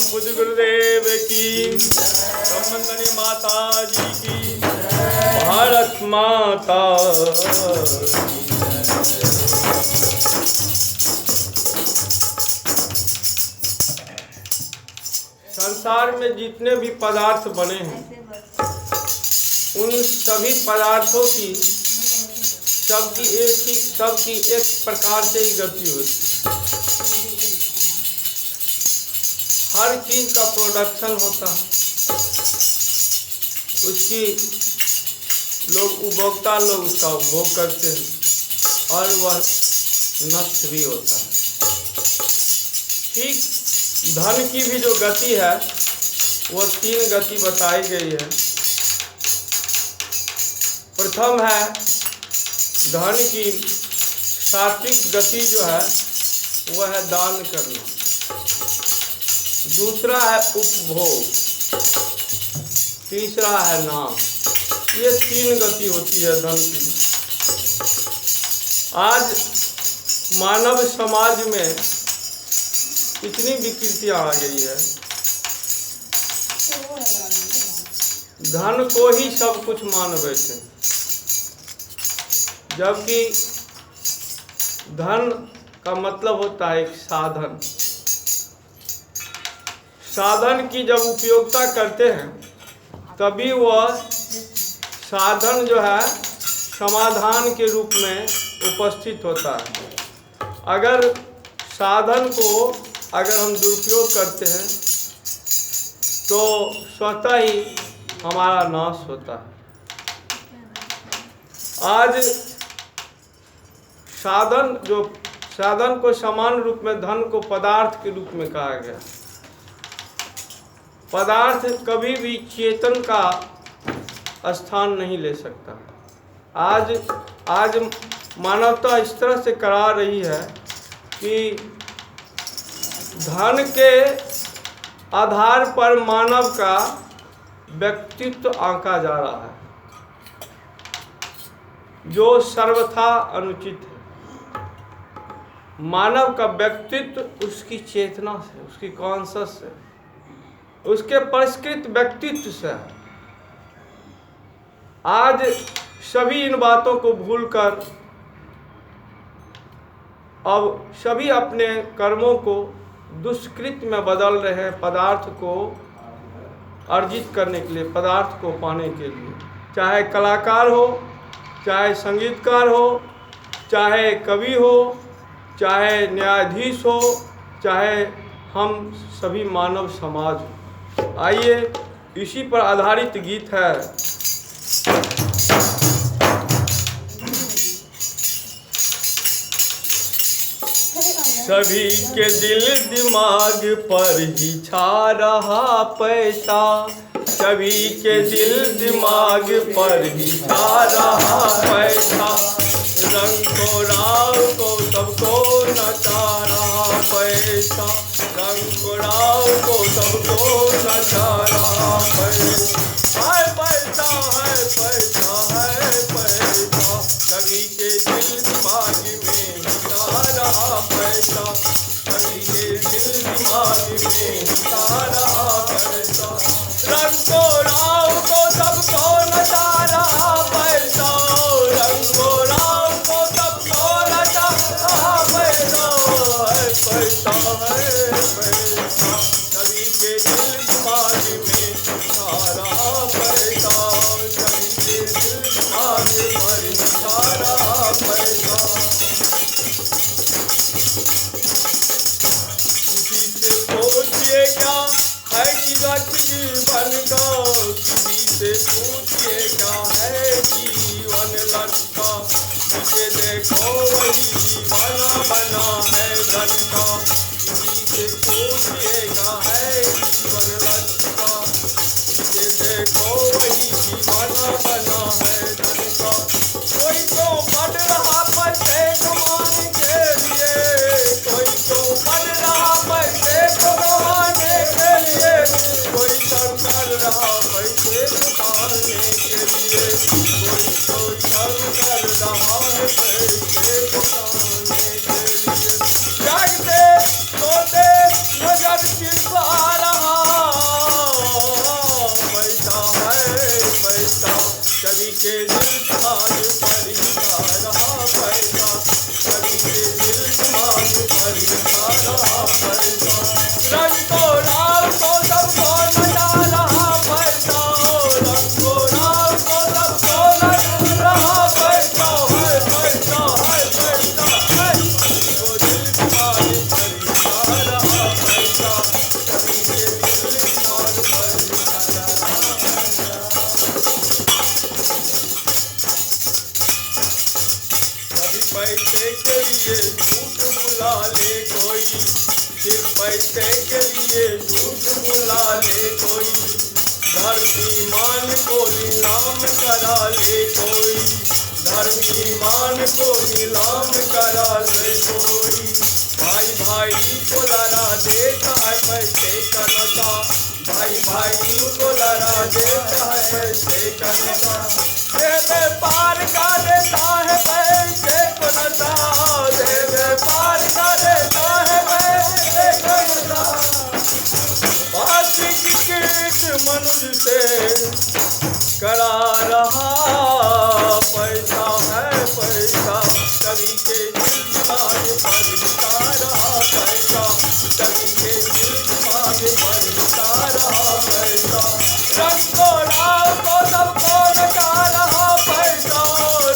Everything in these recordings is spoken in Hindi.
पूज्य गुरुदेव की, ब्रह्मंदनी माता जी की, भारत माता। संसार में जितने भी पदार्थ बने हैं उन सभी पदार्थों की सबकी एक प्रकार से ही गति होती है। हर चीज का प्रोडक्शन होता है, उसकी उपभोक्ता लोग उसका उपभोग करते हैं और वह नष्ट भी होता है। ठीक धन की भी जो गति है वो 3 गति बताई गई है। प्रथम है धन की सात्विक गति जो है वह है दान करना। दूसरा है उपभोग, तीसरा है नाम। ये 3 गति होती है धन की। आज मानव समाज में इतनी विकृतियां आ गई है, धन को ही सब कुछ मान बैठे, जबकि धन का मतलब होता है एक साधन। साधन की जब उपयोगिता करते हैं तभी वह साधन जो है समाधान के रूप में उपस्थित होता है। अगर साधन को अगर हम दुरुपयोग करते हैं तो स्वतः ही हमारा नाश होता है। आज साधन को समान रूप में धन को पदार्थ के रूप में कहा गया। पदार्थ कभी भी चेतन का स्थान नहीं ले सकता। आज मानवता इस तरह से करा रही है कि धन के आधार पर मानव का व्यक्तित्व आंका जा रहा है, जो सर्वथा अनुचित है। मानव का व्यक्तित्व उसकी चेतना से, उसकी कॉन्शस से, उसके परिष्कृत व्यक्तित्व से है। आज सभी इन बातों को भूलकर अब सभी अपने कर्मों को दुष्कृत में बदल रहे हैं, पदार्थ को अर्जित करने के लिए, पदार्थ को पाने के लिए। चाहे कलाकार हो, चाहे संगीतकार हो, चाहे कवि हो, चाहे न्यायाधीश हो, चाहे हम सभी मानव समाज हो। आइए इसी पर आधारित गीत है। सभी के दिल दिमाग पर ही छा रहा पैसा, सभी के दिल दिमाग पर ही छा रहा पैसा, रंग को राव को सबको नचा रहा पैसा, रंग को राव को सबको नचा रहा पैसा। है पैसा, है पैसा, है पैसा, सभी के दिल दिमाग में छा रहा पैसा, सभी के दिल दिमाग में छा रहा पैसा, रंग को राव को सबको नचा रहा पैसा, रंग को राव को सबको नचा रहा पैसा। है पैसा, है पैसा, सभी के दिल दिमाग में छा रहा पैसा, सभी के दिल दिमाग पर छा रहा पैसा। किसी से पूछिए क्या है जीवन का, किसी से पूछिए क्या है जीवन लक्ष्य, जिसे देखो वही दीवाना बना है धन का, किसी से पूछिए क्या है जीवन लक्ष्य, जिसे देखो वही दीवाना बना है धन का। कोई तो बढ़ रहा पैसे कमाने के लिए, कोई तो बढ़ रहा पैसे कमाने के लिए, कोई तो कर रहा पैसे कमाने के लिए, कोई तो कर रहा है पैसे कमाने के लिए। जागते सोते के दिल दिमाग पर ही छा रहा पैसा, सभी के दिल दिमाग पर ही छा रहा पैसा। रंग को राव को सबको नचा रहा पैसा, रंग को राव को सबको नचा रहा पैसा है, पैसा है, पैसा है। वो दिल दिमाग पर ही छा रहा पैसा, सभी के दिल दिमाग पर ही छा रहा पैसा। कभी पैसे के लिए झूठ बुला ले कोई, फिर पैसे के लिए झूठ बुला ले कोई, धर्म ईमान को नीलाम करा ले कोई, धर्म ईमान को नीलाम करा ले कोई। भाई भाई को लड़ा देता है पैसे का नशा, भाई भाई को लड़ा देता है पैसे का नशा। व्यापार का देता है पैसे को नशा, व्यापार का देता है पैसे को नशा। बात क्रिकेट मनुष्य से करा रहा पैसा है, पैसा सभी के दिल दिमाग पर बिता रहा पैसा, सभी के दिल दिमाग पर बिता रहा पैसा। रंग को राव को सबको नचा रहा पैसा,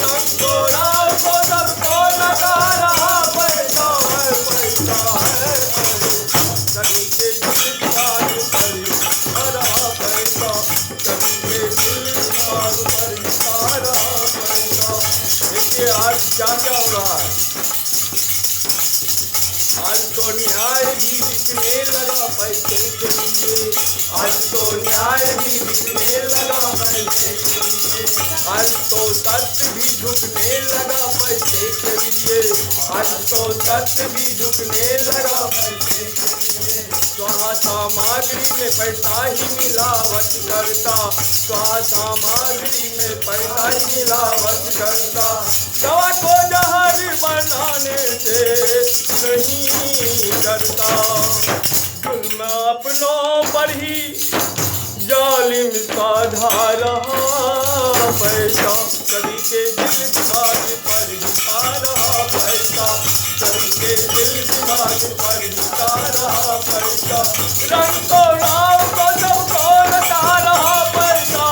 रंग को राव को सबको नचा रहा पैसा है, पैसा है, पैसा सभी के दिल दिमाग पर बिता रहा पैसा, सभी के दिल दिमाग पर बिता रहा पैसा। देखिए आज क्या क्या हो रहा है, आज तो न्याय भी बिकने लगा पैसे के लिए, आज तो न्याय भी बिकने लगा पैसे के लिए, आज तो सत्य भी झुकने लगा पैसे के लिए, आज तो सत्य भी झुकने लगा पैसे के लिए। स्वाहा सामग्री में पैसा ही मिलावट करता, स्वाहा सामग्री में पैसा ही मिलावट करता। दवा को जहर बनाने से नहीं करता, जुल्म अपनों पर ही जालिम साधा रहा पैसा, सभी के दिल दिमाग पर बिता रहा पैसा, सभी के दिल दिमाग पर बिता रहा पैसा। रंग को राव को सबको नचा रहा पैसा,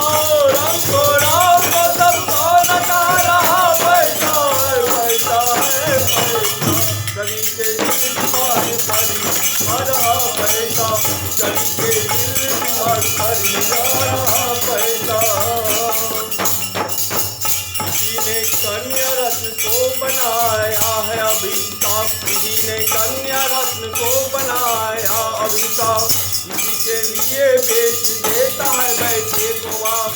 रंग को राव को सबको नचा रहा पैसा है, पैसा है, पैसा सभी के दिल दिमाग पर बिता रहा पैसा, सभी के दिल दिमाग पर बिता रहा पैसा। किसी ने कन्या रत्न को बनाया है अभिशाप, किसी ने कन्या रत्न को बनाया अभिशाप, किसी के लिए बेच देता है बैठे को बाप,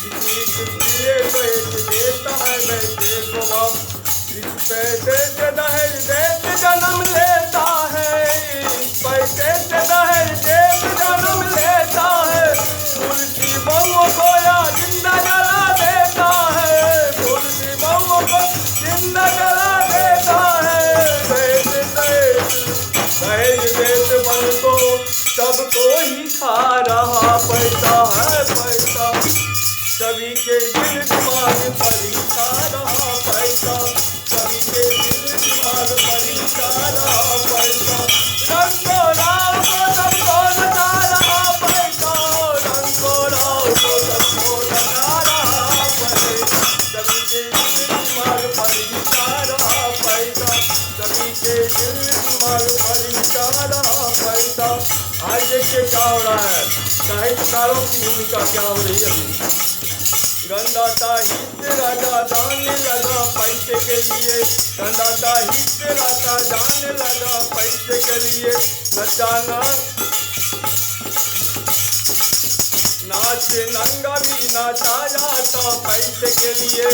किसी के लिए बेच देता है बैठे को बाप। पैसे से दहेज देते जन्म लेता है, पैसे से दहेज देते जन्म लेता है, तुलसी बहू को या जिंदा जला देता है, तुलसी बहू को जिंदा जला देता है। दहेज देत बन को सबको ही खा रहा पैसा है, पैसा सभी के दिल दिमाग पर ही खा रहा पैसा, सभी के दिल दिमाग पर ही खा रहा पैसा। रंग को राव को सबको नचा रहा पैसा, रंग को राव को सबको नचा रहा पैसा, सभी के दिल दिमाग पर ही खा रहा पैसा, सभी के दिल दिमाग पर ही खा रहा पैसा। आज देखिए क्या हो रहा है, साहित्यकारों की भूमिका क्या हो रही है अभी। गंदा साहित्य राजा जाने लगा पैसे के लिए, गंदा साहित्य राजा जाने लगा पैसे के लिए। नचाना नाच नंगा भी नाचा जाता पैसे के लिए,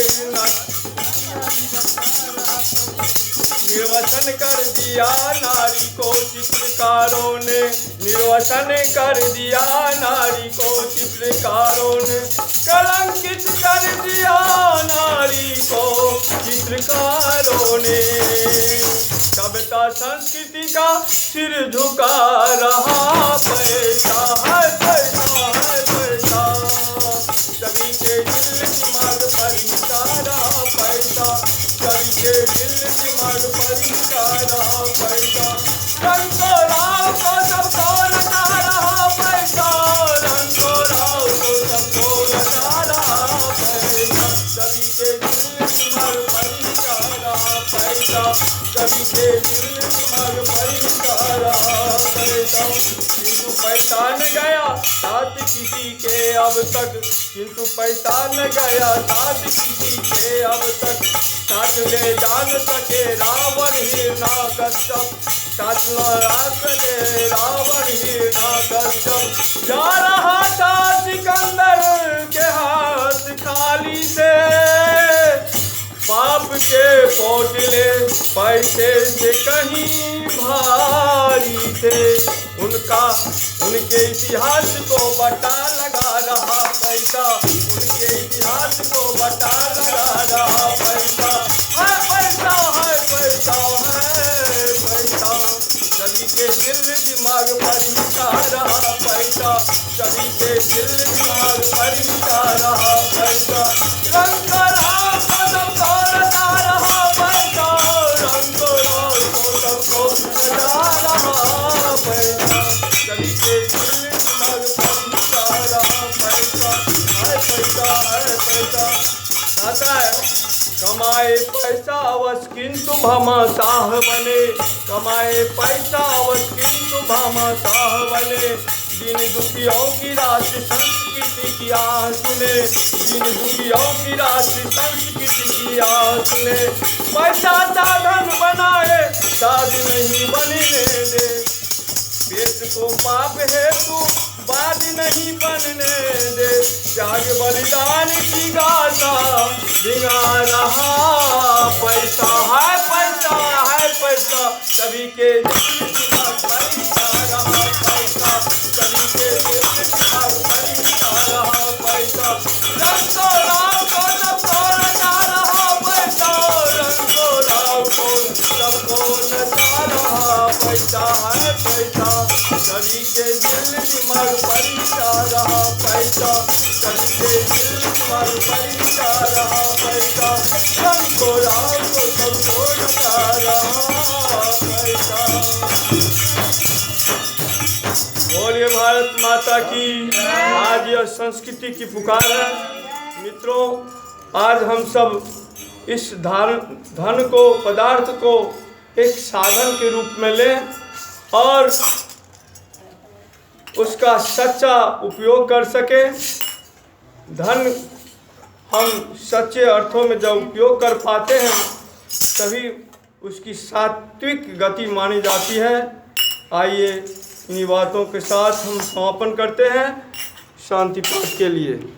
निर्वसन कर दिया नारी को चित्रकारों ने, निर्वसन कर दिया नारी को चित्रकारों ने, कलंकित कर दिया नारी को चित्रकारों ने। सभ्यता संस्कृति का सिर झुका रहा पैसा है, पैसा है, पैसा सभी के दिल दिमाग पर दिल दिमाग पर ही सारा पैसा। किंतु पैसा न गया साथ किसी के अब तक, किंतु पैसा न गया साथ किसी के अब तक। साथ ले जान सके रावण हिरण्याकश्यप, साथ ला सके रावण हिरण्याकश्यप। जा रहा था सिकंदर के हाथ खाली से, पाप के पोटले पैसे से कहीं भारी थे। उनके इतिहास को बता लगा रहा पैसा, उनके इतिहास को बता लगा रहा पैसा। है पैसा, है पैसा, है पैसा, सभी के दिल दिमाग पर ही छा रहा पैसा, सभी के दिल दिमाग पर ही छा रहा पैसा। रंग राम को सबको रचा रहा पैसा, रंग राम को सबको रचा रहा पैसा, सभी के दिल दिमाग पर ही छा रहा पैसा। है पैसा, है पैसा। आता है कमाए पैसा अवश्य किंतु भामाशाह बने, कमाए पैसा अवश्य किंतु भामाशाह बने। दिन दुखियों की राशि संस्कृति की आह सुने, दिन दुखियों की राशि संस्कृति की आह सुने। पैसा साधन बनाए साध नहीं बनने दे, पेट को पाप हेतु बाध नहीं बनने दे। त्याग बलिदान की गाथा धिंगा रहा पैसा। है पैसा, है पैसा, सभी के दिल दिमाग पर ही छा रहा पैसा, सभी के दिल दिमाग पर ही छा रहा पैसा। रंगो राव को सबको नचा रहा पैसा, रंगो राव को सबको नचा रहा पैसा। है पैसा, सभी के दिल दिमाग पर ही छा रहा पैसा, सभी के दिल दिमाग पर ही छा रहा पैसा। रंगो राव को सबको नचा रहा पैसा। बोलिए भारत माता की। आज यह संस्कृति की पुकार है मित्रों। आज हम सब इस धन को, पदार्थ को एक साधन के रूप में लें और उसका सच्चा उपयोग कर सके। धन हम सच्चे अर्थों में जब उपयोग कर पाते हैं तभी उसकी सात्विक गति मानी जाती है। आइए इन्हीं बातों के साथ हम समापन करते हैं शांति पाठ के लिए।